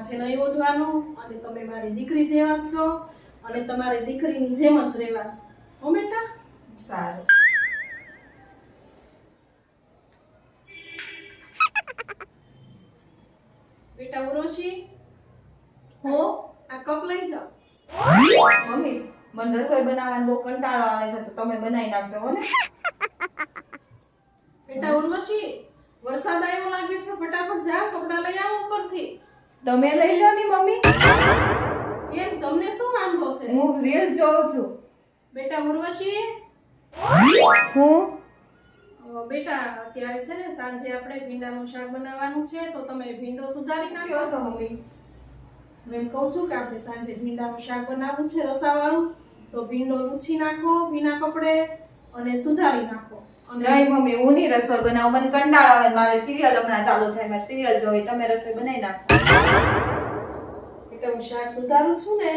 માથે નહીં ઓઢવાનું અને તમે મારી દીકરી જેવા છો અને તમારી દીકરીની જેમ જ રહેવાનું. હો બેટા? સારું. બેટા ઉર્વશી, હો આ કપ લઈ જાઓ. મમ્મી મને રસોઈ બનાવવાનો બહુ કંટાળો આવે છે તો તમે બનાવી નાખજો હો ને. બેટા ઉર્વશી, વરસાદ આવ્યો લાગે છે, ફટાફટ જા કપડાં લઈ આવો ઉપરથી. તમે લઈ લો ની મમ્મી. કેમ, તમને શું વાંધો છે? હું રીલ જોઉં છું. બેટા ઉર્વશી, હું બેટા અત્યારે છે ને સાંજે આપણે ભીંડાનું શાક બનાવવાનું છે, તો તમે ભીંડો સુધારી નાખ્યો છો મમ્મી. હું એમ કહું છું કે આપણે સાંજે ભીંડાનું શાક બનાવવું છે રસાવાળું, તો ભીંડો લૂછી નાખો ભીના કપડે અને સુધારી નાખો. નહીં મમ્મી, હું નહીં રસોઈ બનાવું, મને કંટાળો આવે. મારે સિરિયલ હમણાં ચાલુ થાય, મારે સિરિયલ જોવી. તમે રસોઈ બનાવી નાખો. એટલે હું શાક સુધારું છું ને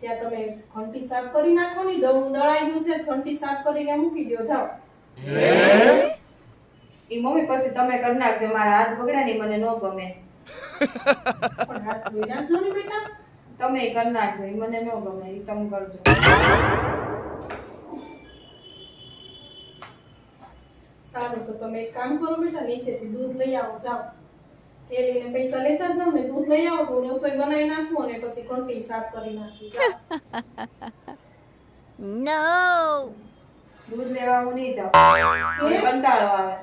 ત્યાં તમે ઘંટી સાફ કરી નાખો ની. દળું દળાઈ ગયું છે, ઘંટી સાફ કરીને મૂકી દો. જાઓ. ઈ મમ્મી પછી તમે કરી નાખજો, મારા હાથ બગડ્યા નહીં, મને ન ગમે. પણ હાથ ધોઈ નાખજો ને બેટા. તમે કરી નાખજો, ઈ મને ન ગમે, ઈ તમે કરજો. સારું, તો તમે એક કામ કરો બેટા, નીચેથી દૂધ લઈ આવો. જાઓ, થેલીને પૈસા લેતા જાઓ ને દૂધ લઈ આવો, તો રસોઈ બનાવી નાખું અને પછી ઘંટી સાફ કરી નાખી. જાઓ. No! દૂધ લેવા હું નહીં જાઉં, મને કંટાળો આવે.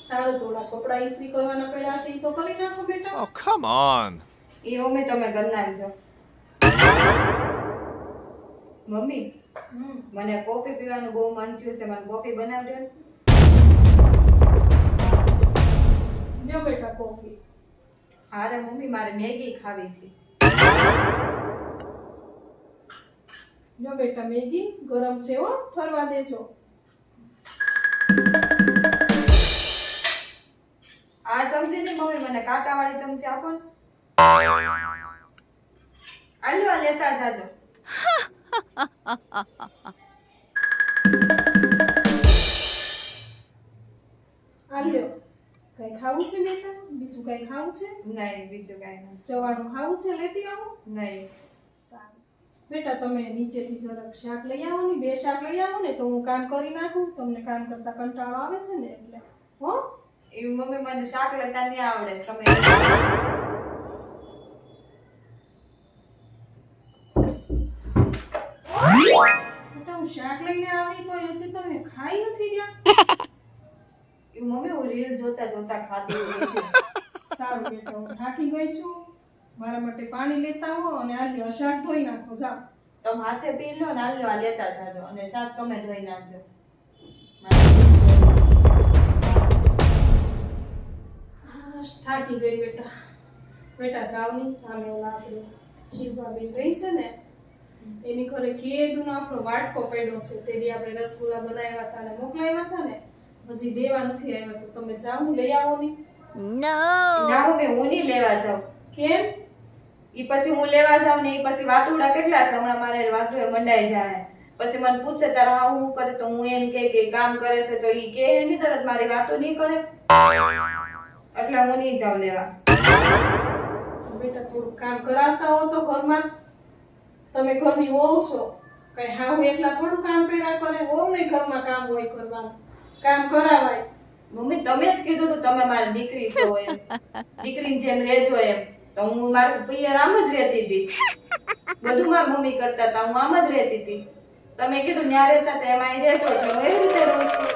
સારું, થોડા કપડા ઇસ્ત્રી કરવાના પડ્યા છે, ઈ તો કરી નાખો બેટા. Oh, come on! E mummy તમે કરી નાખજો. મમ્મી મને કોફી પીવાનું બહુ મન થયું છે, મને કોફી બનાવજો. લ્યો બેટા કોફી. હારે મમ્મી, મારે મેગી ખાવી છે. લ્યો બેટા મેગી, ગરમ છે હો, ઠરવા દેજો. આ ચમચી ની મમ્મી, મને કાંટાવાળી ચમચી આપો ને. આલ્યો, આ લેતા જાજો. આ લ્યો. કઈ ખાવું છે બેટા? બીજું કઈ ખાવું છે? નહીં, બીજું કાંઈ નહીં. ચવાણું ખાવું છે? લેતી આવો. નહીં. સારું બેટા, તમે નીચેથી જરાક શાક લઈ આવો ને, 2 શાક લઈ આવો ને, તો હું કામ કરી નાખું. તમને કામ કરતા કંટાળો આવે છે ને એટલે. હો એ મમ્મી મને શાક લેતા નહીં આવડે, તમે. બેટા હું શાક લઈને આવી તો હજી તમે ખાઈ નથી ગયા. એ મમ્મી હું રીલ જોતા જોતા ખાતી હોઉં છું. સારું બેટા, હું થાકી ગઈ છું. મારા માટે પાણી લેતા આવો અને આ લ્યો શાક ધોઈ નાખો. જાઓ. તમે હાથે પી લો ને, આલ્યો આ લેતા જાજો, અને શાક તમે ધોઈ નાખજો. થાકી ગઈ બેટા. બેટા જાવ ની સામે ઓલા આપણે શિવભાબેન રહી છે ને, એની ઘરે કેદુનો આપણો વાટકો પડ્યો છે. તે દી આપણે રસગુલ્લા બનાવ્યા હતા અને મોકલાવ્યા હતા ને, હજી દેવા નથી આવ્યા. તો તમે જાઓ ને લઈ આવો ની. No! ના મમ્મી, હું નહીં લેવા જાઉં. કેમ? ઈ પછી હું લેવા જાઉં ને, ઈ પછી વાતુડા કેટલા છે, હમણાં મારે વાતુએ મંડાઈ જાય. પછી મને પૂછે તારા હા હું કરે, તો હું એમ કે કામ કરે છે, તો ઈ કે નહીં તરત મારી વાતો નહીં કરે, એટલે હું નહીં જાઉં લેવા. બેટા થોડું કામ કરાવતા હો તો ઘરમાં. તમે ઘરની વહુ છો, કઈ હાહુ એકલા થોડું કામ કર્યા કરે. વહુ ને ઘરમાં કામ હોય કરવાનું, કામ કરાવાય. મમ્મી તમે જ કીધું હતું તમે મારી દીકરી છો એમ, દીકરીની જેમ રહેજો એમ. તો હું મારા પિયર આમ જ રહેતી હતી, બધું મારી મમ્મી કરતા હતા, હું આમ જ રહેતી હતી. તમે કીધું ન્યા રહેતા હતા એમાં અહીં રહેજો, એટલે હું એવી રીતે રહું છું.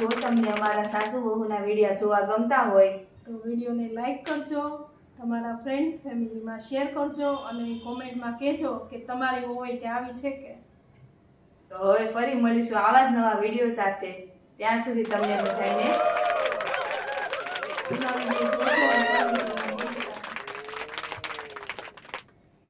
જો તમને અમારા સાસુ વહુના વિડીયો જોવા ગમતા હોય તો વિડીયોને લાઈક કરજો, તમારા ફ્રેન્ડ્સ ફેમિલીમાં શેર કરજો અને કોમેન્ટમાં કહેજો કે તમારી વહુ હોય તે આવી છે કે. તો હવે ફરી મળીશું આવા જ નવા વિડીયો સાથે. ત્યાં સુધી તમને બધાને જૂના વિડીયો જોજો અને